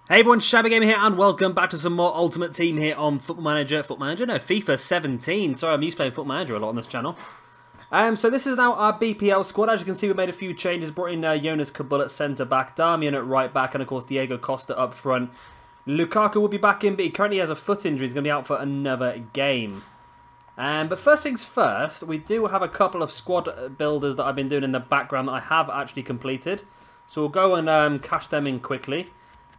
Hey everyone, Shabby Gamer here, and welcome back to some more Ultimate Team here on FIFA 17. Sorry, I'm used to playing Football Manager a lot on this channel. So this is now our BPL squad. As you can see, we made a few changes. Brought in Jonas Kabul at centre-back, Darmian at right-back, and of course Diego Costa up front. Lukaku will be back in, but he currently has a foot injury. He's going to be out for another game. But first things first, we do have a couple of squad builders that I've been doing in the background that I have actually completed. So we'll go and cash them in quickly.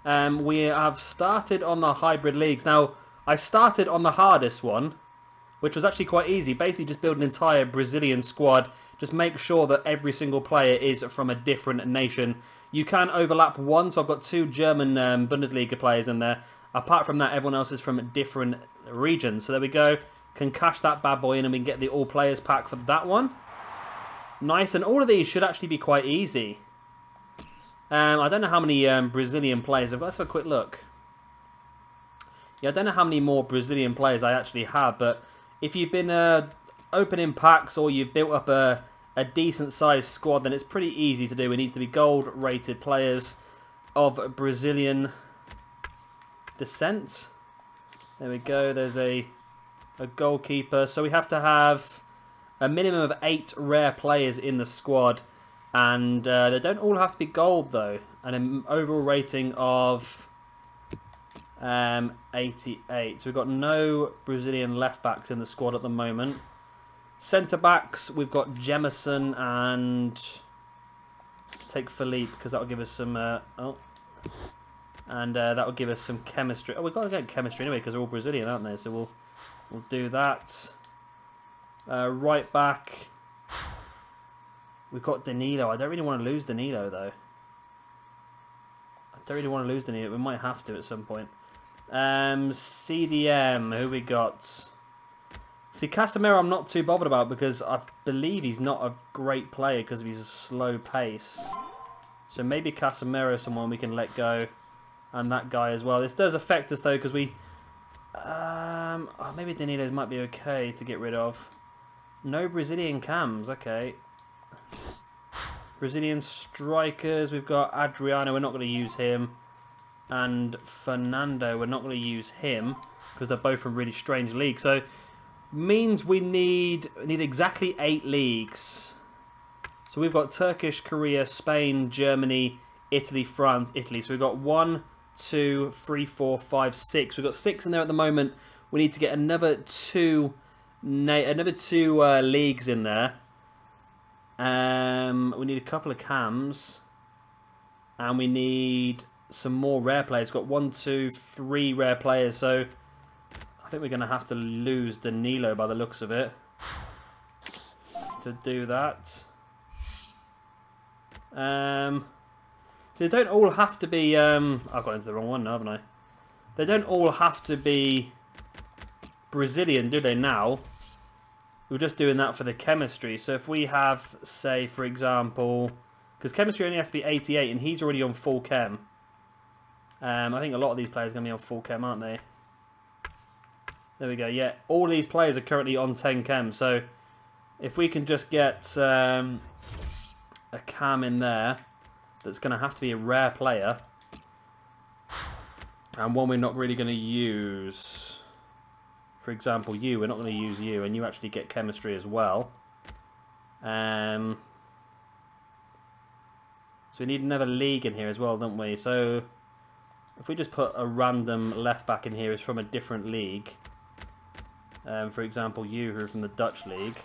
We have started on the hybrid leagues. Now, I started on the hardest one, which was actually quite easy. Basically, just build an entire Brazilian squad. Just make sure that every single player is from a different nation. You can overlap one, so I've got two German Bundesliga players in there. Apart from that, everyone else is from different regions. So there we go. Can cash that bad boy in and we can get the all players pack for that one. Nice, and all of these should actually be quite easy. I don't know how many Brazilian players I've got. Let's have a quick look. Yeah, I don't know how many more Brazilian players I actually have, but if you've been opening packs or you've built up a decent sized squad, then it's pretty easy to do. We need to be gold rated players of Brazilian descent. There we go. There's a goalkeeper. So we have to have a minimum of 8 rare players in the squad. And they don't all have to be gold, though. And an overall rating of 88. So we've got no Brazilian left-backs in the squad at the moment. Centre-backs, we've got Jemison and... take Philippe, because that'll give us some... And that'll give us some chemistry. Oh, we've got to get chemistry anyway, because they're all Brazilian, aren't they? So we'll do that. Right-back... we've got Danilo. I don't really want to lose Danilo, though. I don't really want to lose Danilo. We might have to at some point. CDM, who we got? See, Casemiro I'm not too bothered about because I believe he's not a great player because of his slow pace. So maybe Casemiro is someone we can let go. And that guy as well. This does affect us, though, because we... maybe Danilo's might be okay to get rid of. No Brazilian cams. Okay. Brazilian strikers, we've got Adriano, we're not going to use him, and Fernando, we're not going to use him because they're both from really strange leagues. So means we need exactly 8 leagues. So we've got Turkish, Korea, Spain, Germany, Italy, France, Italy. So we've got 1, 2, 3, 4, 5, 6. We've got 6 in there at the moment. We need to get another two leagues in there. We need a couple of cams, and we need some more rare players. Got 1, 2, 3 rare players, so I think we're going to have to lose Danilo by the looks of it to do that. So they don't all have to be. I've got into the wrong one now, haven't I? They don't all have to be Brazilian, do they? Now. We're just doing that for the chemistry. So if we have, say, for example... because chemistry only has to be 88 and he's already on full chem. I think a lot of these players are going to be on full chem, aren't they? There we go. Yeah, all these players are currently on 10 chem. So if we can just get a cam in there that's going to have to be a rare player. And one we're not really going to use... for example, we're not going to use you, and you actually get chemistry as well. So we need another league in here as well, don't we? So if we just put a random left back in here who's from a different league. For example, you who are from the Dutch league.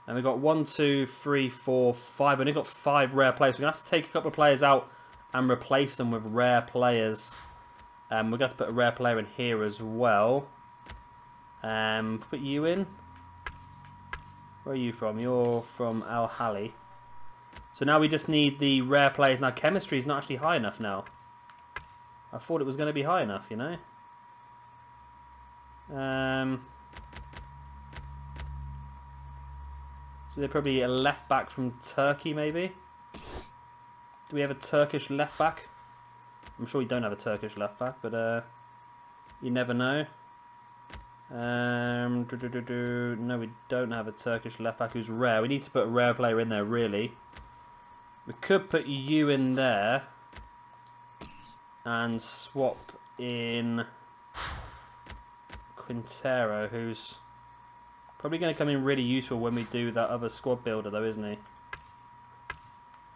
And we've got 1, 2, 3, 4, 5. We've only got 5 rare players. We're going to have to take a couple of players out and replace them with rare players. We're going to have to put a rare player in here as well. Put you in. Where are you from? You're from Al Hali. So now we just need the rare players. Now chemistry is not actually high enough now. I thought it was going to be high enough, you know. So they're probably a left back from Turkey, maybe. Do we have a Turkish left back? I'm sure we don't have a Turkish left back, but you never know. No, we don't have a Turkish left back who's rare. We need to put a rare player in there, really. We could put you in there. and swap in Quintero, who's probably going to come in really useful when we do that other squad builder, though, isn't he?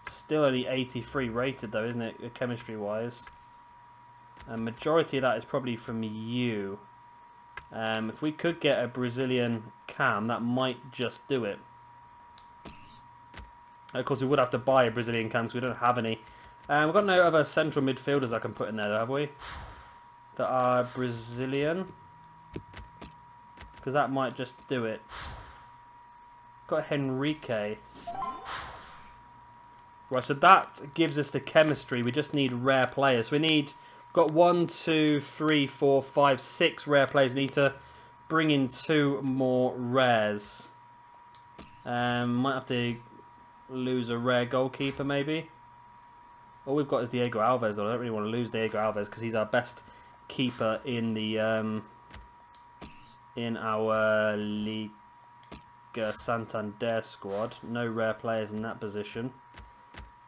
Still only 83 rated, though, isn't it, chemistry-wise? And majority of that is probably from you. If we could get a Brazilian cam, that might just do it. Of course, we would have to buy a Brazilian cam because we don't have any. We've got no other central midfielders I can put in there, though, have we? That are Brazilian. Because that might just do it. Got Henrique. Right, so that gives us the chemistry. We just need rare players. So we need... Got 1, 2, 3, 4, 5, 6 rare players. We need to bring in 2 more rares. Might have to lose a rare goalkeeper, maybe. All we've got is Diego Alves, though. I don't really want to lose Diego Alves because he's our best keeper in the in our Liga Santander squad. No rare players in that position.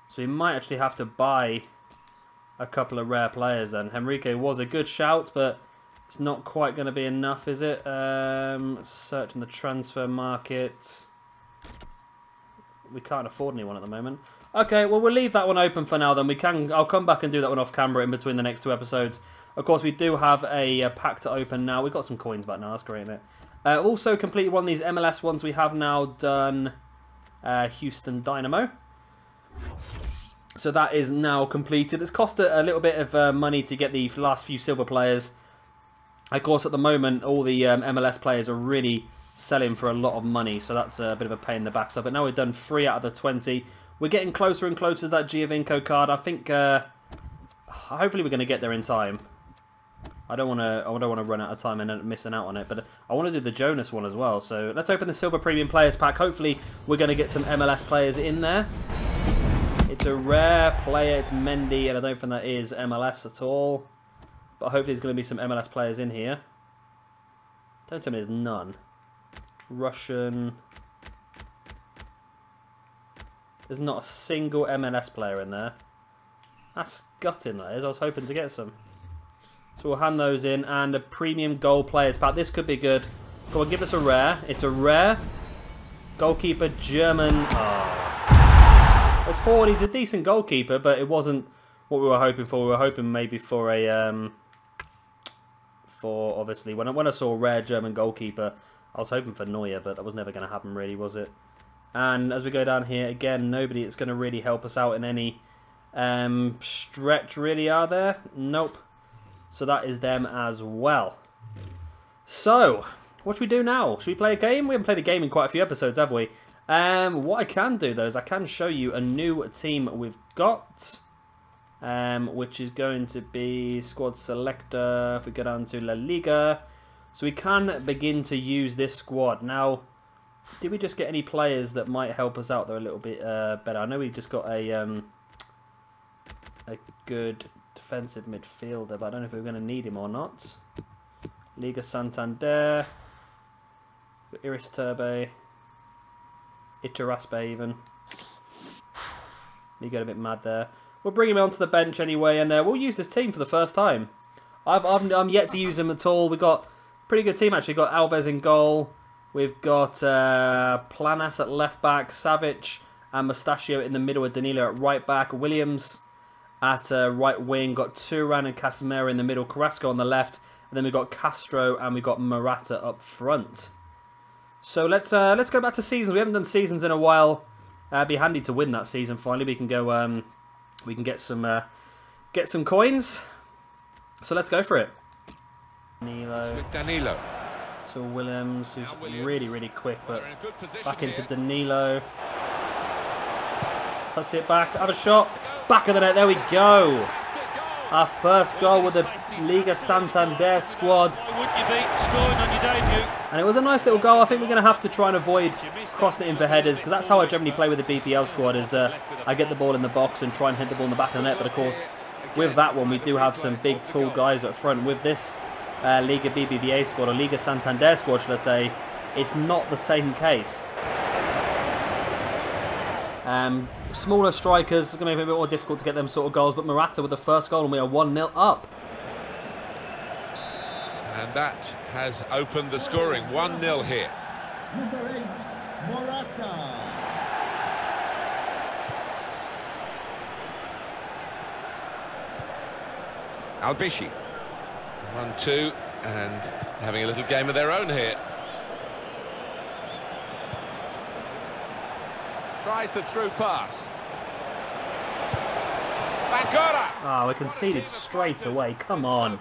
So we might actually have to buy a couple of rare players then. Henrique was a good shout, but it's not quite going to be enough, is it? Searching the transfer market. We can't afford anyone at the moment. Okay, well, we'll leave that one open for now then. I'll come back and do that one off camera in between the next 2 episodes. Of course, we do have a pack to open now. We've got some coins back now. That's great, isn't it? Also completed one of these MLS ones. We have now done Houston Dynamo. So that is now completed. It's cost a little bit of money to get the last few silver players. Of course, at the moment, all the MLS players are really selling for a lot of money. So that's a bit of a pain in the backside. But now we've done 3 out of the 20. We're getting closer and closer to that Giovinco card. I think hopefully we're going to get there in time. I don't want to run out of time and end up missing out on it. But I want to do the Jonas one as well. So let's open the Silver Premium Players Pack. Hopefully we're going to get some MLS players in there. It's a rare player, it's Mendy, and I don't think that is MLS at all. But hopefully there's going to be some MLS players in here. Don't tell me there's none. Russian. There's not a single MLS player in there. That's gutting, that is. I was hoping to get some. So we'll hand those in, and a premium goal players pack. This could be good. Go on, give us a rare. It's a rare. Goalkeeper, German. Oh. It's Horn. He's a decent goalkeeper, but it wasn't what we were hoping for. We were hoping maybe for a, for obviously when I saw a rare German goalkeeper, I was hoping for Neuer, but that was never going to happen, really, was it? And as we go down here again, nobody that's going to really help us out in any stretch, really, are there? Nope. So that is them as well. So what should we do now? Should we play a game? We haven't played a game in quite a few episodes, have we? What I can do, though, is I can show you a new team we've got, which is going to be Squad Selector. If we go down to La Liga, so we can begin to use this squad. Now, did we just get any players that might help us out there a little bit better? I know we've just got a good defensive midfielder, but I don't know if we're going to need him or not. Liga Santander, Iris Turbe. Iturraspe even. Me getting a bit mad there. We'll bring him onto the bench anyway, and we'll use this team for the first time. I'm yet to use him at all. We've got a pretty good team actually. We've got Alves in goal. We've got Planas at left back, Savic and Mustachio in the middle with Danilo at right back, Williams at right wing, got Turan and Casemiro in the middle, Carrasco on the left, and then we've got Castro and we've got Morata up front. So let's go back to seasons. We haven't done seasons in a while. It'd be handy to win that season finally. We can go we can get some coins. So let's go for it. Danilo to Williams, who's really quick, but back into Danilo. Cuts it back, have a shot, back of the net, there we go. Our first goal with the Liga Santander squad. And it was a nice little goal. I think we're going to have to try and avoid crossing it in for headers, because that's how I generally play with the BPL squad, is that I get the ball in the box and try and hit the ball in the back of the net. But of course, with that one, we do have some big, tall guys up front. With this Liga BBVA squad, or Liga Santander squad, should I say, it's not the same case. smaller strikers, going to make it a bit more difficult to get them sort of goals. But Morata with the first goal, and we are 1-0 up. And that has opened the scoring. 1-0 here. Number 8, Morata. Albishi. 1-2, and having a little game of their own here. Tries the through pass. Bangora! Ah, we conceded straight away. Come on.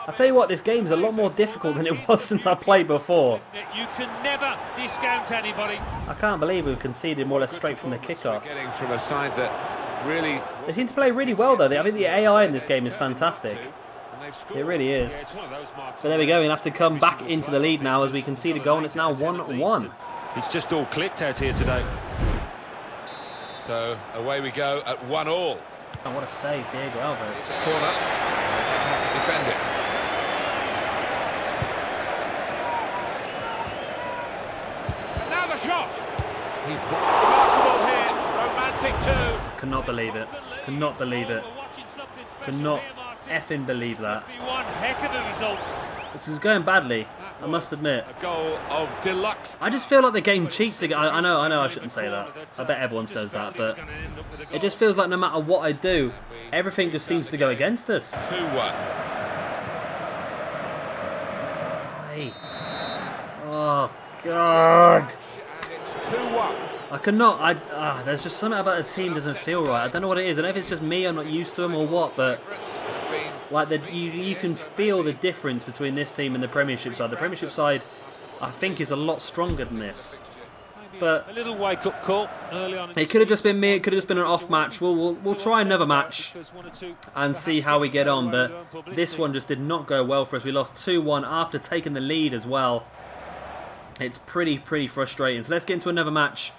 I tell you what, this game's a lot more difficult than it was since I played before. You can never discount anybody. I can't believe we've conceded more or less straight from the kickoff. Getting from a side that really... They seem to play really well, though. I think the AI in this game is fantastic. It really is. But there we go. We'll have to come back into the lead now as we concede a goal, and it's now 1-1. It's just all clicked out here today. So away we go at 1-1. Oh, what a save, Diego Alves. Corner. Have to defend it. And now the shot. He's remarkable here. Romantic too. Cannot believe it. Cannot believe it. Cannot effing believe that. One heck of a result. This is going badly, I must admit. A goal of deluxe. I just feel like the game cheats again. I know I shouldn't say that. I bet everyone says that, but it just feels like no matter what I do, everything just seems to go against us. 2-1. Hey. Oh, God. And it's 2-1. I cannot, there's just something about this team doesn't feel right. I don't know what it is. I don't know if it's just me, I'm not used to them or what, but like you can feel the difference between this team and the Premiership side. The Premiership side, I think, is a lot stronger than this. But a little wake-up call early on. It could have just been me. It could have just been an off match. We'll try another match and see how we get on. But this one just did not go well for us. We lost 2-1 after taking the lead as well. It's pretty frustrating. So let's get into another match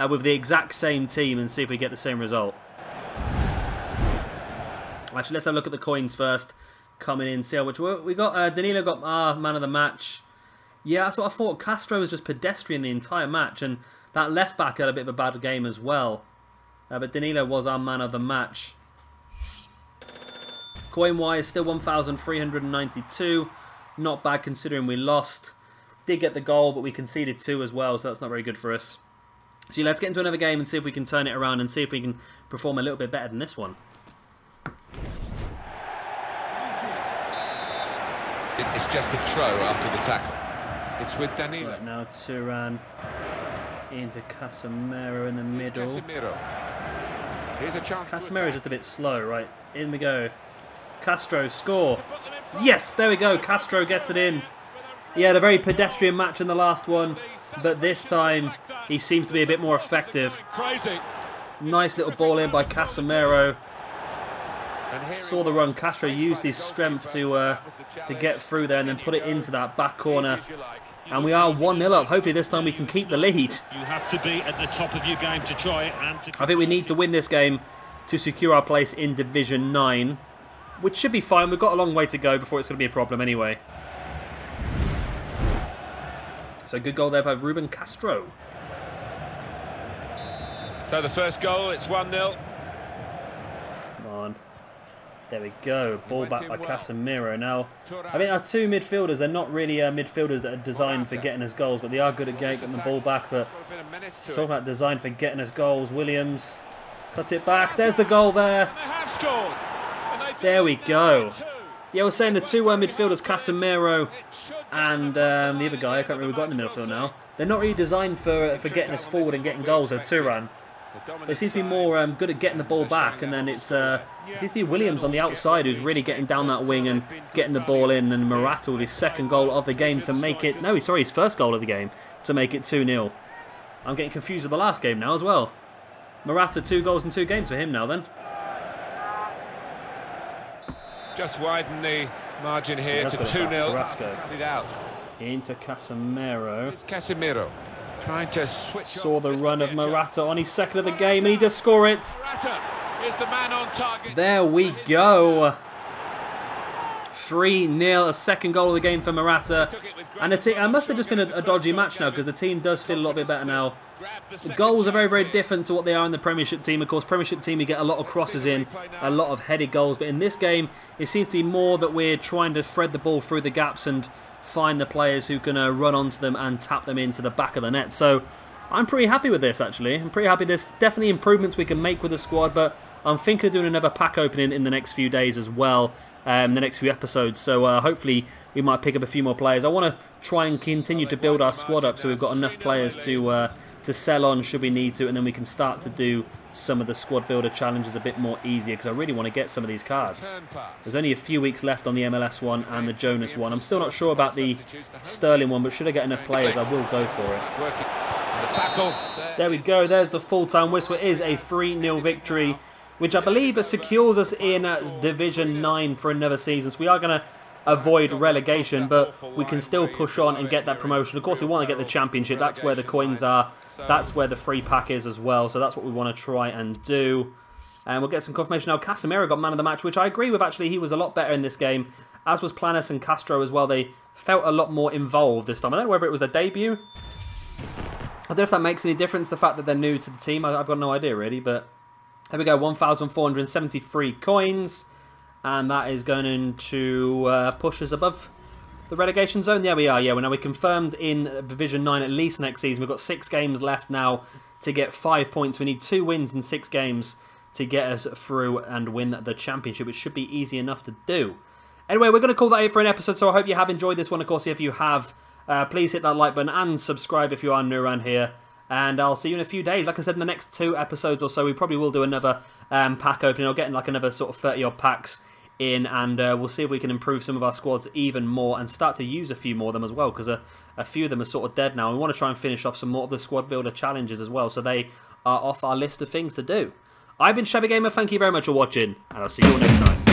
with the exact same team and see if we get the same result. Actually, let's have a look at the coins first. Coming in, see how much we got. Danilo got man of the match. Yeah, that's what I thought. Castro was just pedestrian the entire match, and that left back had a bit of a bad game as well. But Danilo was our man of the match. Coin-wise, still 1,392. Not bad considering we lost. Did get the goal, but we conceded 2 as well, so that's not very good for us. So let's get into another game and see if we can turn it around and see if we can perform a little bit better than this one. It's just a throw after the tackle. It's with Danilo. Right, now Turan into Casemiro in the middle. Casemiro. Here's a chance. Casemiro's just a bit slow, right? In we go. Castro, score. Yes, there we go. Castro gets it in. He had a very pedestrian match in the last one, but this time he seems to be a bit more effective. Crazy. Nice little ball in by Casemiro. Saw the run. Castro used his strength to get through there and then put it into that back corner. And we are 1-0 up. Hopefully this time we can keep the lead. You have to be at the top of your game to try it. I think we need to win this game to secure our place in Division 9, which should be fine. We've got a long way to go before it's going to be a problem anyway. So good goal there by Ruben Castro. So the first goal, it's 1-0. Come on. There we go. Ball back by Casemiro. Now, I mean, our two midfielders, they're not really midfielders that are designed for getting us goals, but they are good at getting the ball back. But talking about designed for getting us goals, Williams cuts it back. There's the goal there. There we go. Yeah, we're saying the two midfielders, Casemiro and the other guy, I can't remember who we've got in the midfield now. They're not really designed for getting us forward and getting goals. They're Turan. They seem to be more good at getting the ball back, and then it seems to be Williams on the outside who's really getting down that wing and getting the ball in, and Morata with his second goal of the game to make it... No, sorry, his first goal of the game to make it 2-0. I'm getting confused with the last game now as well. Morata, 2 goals in 2 games for him now then. Just widen the margin here to 2-0. Out. Into Casemiro. It's Casemiro trying to switch. Saw the run of Morata on his second of the game, and he does score it. Morata is the man on target. There we go. 3-0, a second goal of the game for Morata. And it must have just been a dodgy match now, because the team does feel a lot bit better now. The goals are very, very different to what they are in the Premiership team. Of course, Premiership team, you get a lot of crosses in, a lot of headed goals. But in this game, it seems to be more that we're trying to thread the ball through the gaps and find the players who can run onto them and tap them into the back of the net. So I'm pretty happy with this, actually. I'm pretty happy. There's definitely improvements we can make with the squad, but I'm thinking of doing another pack opening in the next few days as well, the next few episodes. So hopefully we might pick up a few more players. I want to try and continue to build our squad up so we've got enough players to sell on should we need to, and then we can start to do some of the squad builder challenges a bit more easier, because I really want to get some of these cards. There's only a few weeks left on the MLS one and the Jonas one. I'm still not sure about the Sterling one, but should I get enough players, I will go for it. There we go. There's the full-time whistle. It is a 3-0 victory, which I believe secures us in Division 9 for another season. So we are going to avoid relegation, but we can still push on and get that promotion. Of course, we want to get the championship. That's where the coins are. That's where the free pack is as well. So that's what we want to try and do. And we'll get some confirmation now. Casemiro got man of the match, which I agree with, actually. He was a lot better in this game, as was Planes and Castro as well. They felt a lot more involved this time. I don't know whether it was their debut. I don't know if that makes any difference, the fact that they're new to the team. I've got no idea, really. But there we go, 1,473 coins. And that is going to push us above the relegation zone. There we are. Yeah, we're confirmed in Division 9 at least next season. We've got 6 games left now to get 5 points. We need 2 wins in 6 games to get us through and win the championship, which should be easy enough to do. Anyway, we're going to call that it for an episode, so I hope you have enjoyed this one. Of course, if you have, please hit that like button and subscribe if you are new around here. And I'll see you in a few days. Like I said, in the next 2 episodes or so, we probably will do another pack opening. I'll get in like another sort of 30-odd packs in, and we'll see if we can improve some of our squads even more and start to use a few more of them as well, because a few of them are sort of dead now. We want to try and finish off some more of the squad builder challenges as well, so they are off our list of things to do. I've been Shabby Gamer, thank you very much for watching, and I'll see you all next time.